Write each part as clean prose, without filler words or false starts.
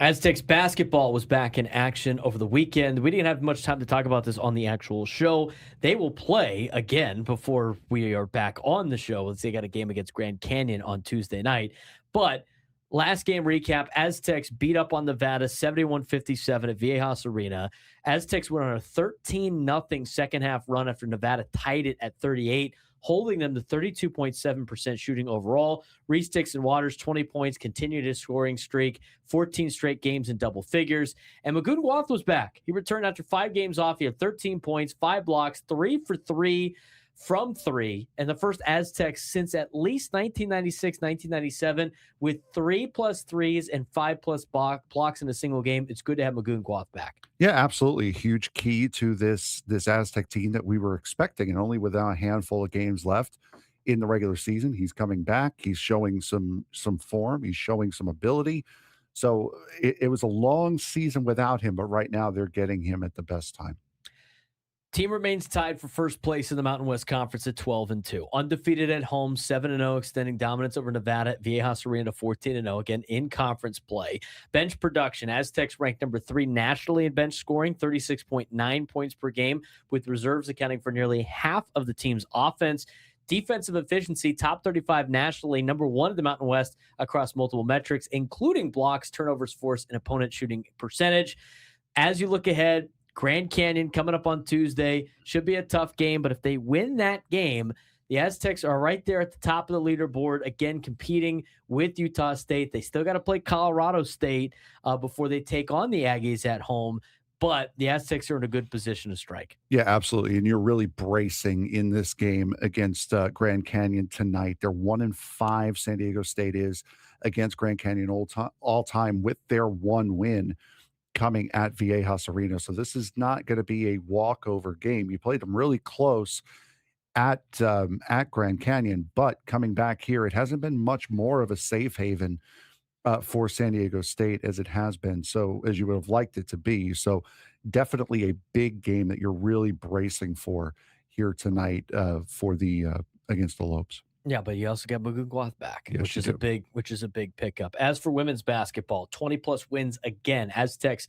Aztecs basketball was back in action over the weekend. We didn't have much time to talk about this on the actual show. They will play again before we are back on the show. They got a game against Grand Canyon on Tuesday night. But last game recap, Aztecs beat up on Nevada 71-57 at Viejas Arena. Aztecs went on a 13-0 second half run after Nevada tied it at 38, holding them to 32.7% shooting overall. Reese Dixon Waters, 20 points, continued his scoring streak, 14 straight games in double figures. And Magoon Gwath was back. He returned after 5 games off. He had 13 points, 5 blocks, 3 for 3 from 3, and the first Aztecs since at least 1996, 1997, with 3+ 3s and 5+ blocks in a single game. It's good to have Magoon Gwath back. Yeah, absolutely. A huge key to this Aztec team that we were expecting, and only without a handful of games left in the regular season. He's coming back. He's showing some form. He's showing some ability. So it was a long season without him, but right now they're getting him at the best time. Team remains tied for first place in the Mountain West Conference at 12-2. Undefeated at home, 7-0, extending dominance over Nevada at Viejas Arena 14-0, again in conference play. Bench production, Aztecs ranked number 3 nationally in bench scoring, 36.9 points per game, with reserves accounting for nearly half of the team's offense. Defensive efficiency, top 35 nationally, number 1 in the Mountain West across multiple metrics, including blocks, turnovers forced, and opponent shooting percentage. As you look ahead, Grand Canyon coming up on Tuesday should be a tough game, but if they win that game, the Aztecs are right there at the top of the leaderboard, again, competing with Utah State. They still got to play Colorado State before they take on the Aggies at home, but the Aztecs are in a good position to strike. Yeah, absolutely. And you're really bracing in this game against Grand Canyon tonight. They're 1-5, San Diego State is, against Grand Canyon all time with their one win coming at Viejas Arena. So this is not going to be a walkover game. You played them really close at Grand Canyon, but coming back here, it hasn't been much more of a safe haven for San Diego State as it has been. So as you would have liked it to be. So definitely a big game that you're really bracing for here tonight for the against the Lopes. Yeah, but you also got Magoon Gwath back, Yes, which you is a big pickup. As for women's basketball, 20+ wins again. Aztecs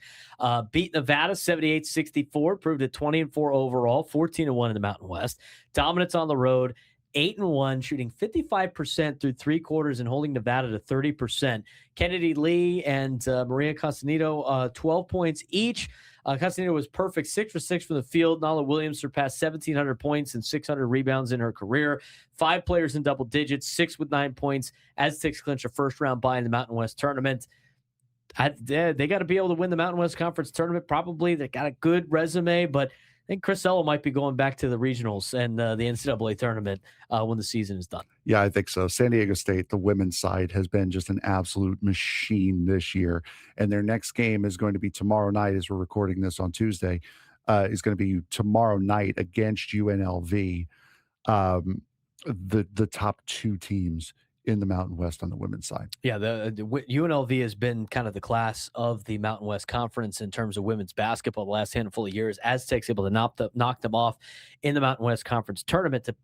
beat Nevada 78-64, proved at 20-4 overall, 14-1 in the Mountain West. Dominance on the road, 8-1, shooting 55% through 3 quarters and holding Nevada to 30%. Kennedy Lee and Maria Castanito, 12 points each. Castanito was perfect, 6 for 6 from the field. Nala Williams surpassed 1,700 points and 600 rebounds in her career. 5 players in double digits, 6 with 9 points. Aztecs clinch a first-round bye in the Mountain West tournament. They got to be able to win the Mountain West Conference tournament, probably. They got a good resume, but I think Chris Ello might be going back to the regionals and the NCAA tournament when the season is done. Yeah, I think so. San Diego State, the women's side, has been just an absolute machine this year. And their next game is going to be tomorrow night, as we're recording this on Tuesday, is going to be tomorrow night against UNLV, the top 2 teams in the Mountain West on the women's side. Yeah, the UNLV has been kind of the class of the Mountain West Conference in terms of women's basketball the last handful of years. Aztecs able to knock them off in the Mountain West Conference tournament to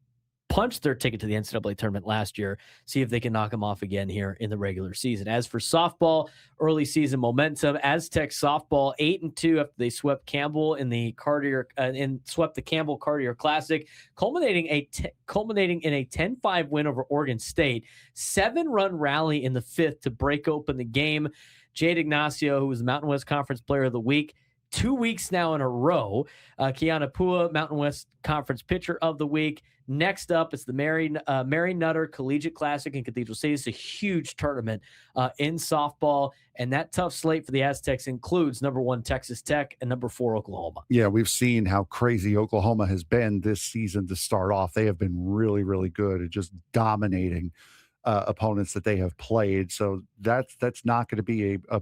punch their ticket to the NCAA tournament last year, see if they can knock them off again here in the regular season. As for softball, early season momentum, Aztec softball 8-2 after they swept Campbell in the Campbell Cartier Classic, culminating in a 10-5 win over Oregon State. 7-run rally in the 5th to break open the game. Jade Ignacio, who was the Mountain West Conference Player of the Week, 2 weeks now in a row. Kiana Pua, Mountain West Conference Pitcher of the Week. Next up, it's the Mary Nutter Collegiate Classic in Cathedral City. It's a huge tournament in softball, and that tough slate for the Aztecs includes number 1 Texas Tech and number 4 Oklahoma. Yeah, we've seen how crazy Oklahoma has been this season to start off. They have been really, really good at just dominating opponents that they have played. So that's not going to be a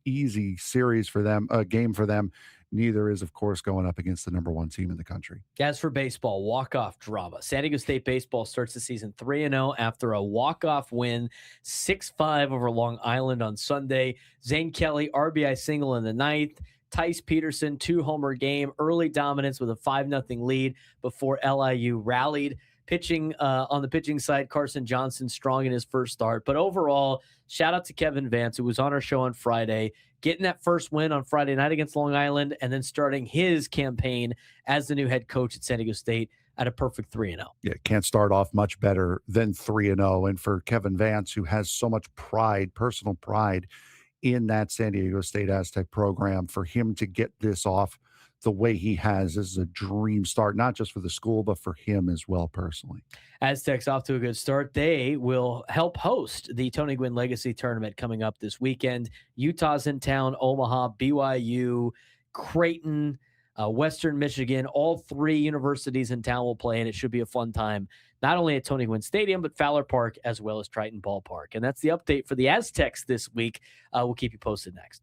easy series for them, a game for them. Neither is, of course, going up against the number 1 team in the country. As for baseball, walk-off drama. San Diego State baseball starts the season 3-0 after a walk-off win, 6-5 over Long Island on Sunday. Zane Kelly, RBI single in the 9th. Tice Peterson, 2-homer game, early dominance with a 5-0 lead before LIU rallied. pitching on the pitching side. Carson Johnson strong in his first start. But overall, shout out to Kevin Vance, who was on our show on Friday, getting that first win on Friday night against Long Island, and then starting his campaign as the new head coach at San Diego State at a perfect 3-0. Yeah, can't start off much better than 3-0. And for Kevin Vance, who has so much pride, personal pride in that San Diego State Aztec program, for him to get this off the way he has is a dream start, not just for the school, but for him as well personally. Aztecs off to a good start. They will help host the Tony Gwynn Legacy Tournament coming up this weekend. Utah's in town, Omaha, BYU, Creighton, Western Michigan. All three universities in town will play, and it should be a fun time, not only at Tony Gwynn Stadium, but Fowler Park as well as Triton Ballpark. And that's the update for the Aztecs this week. We'll keep you posted next.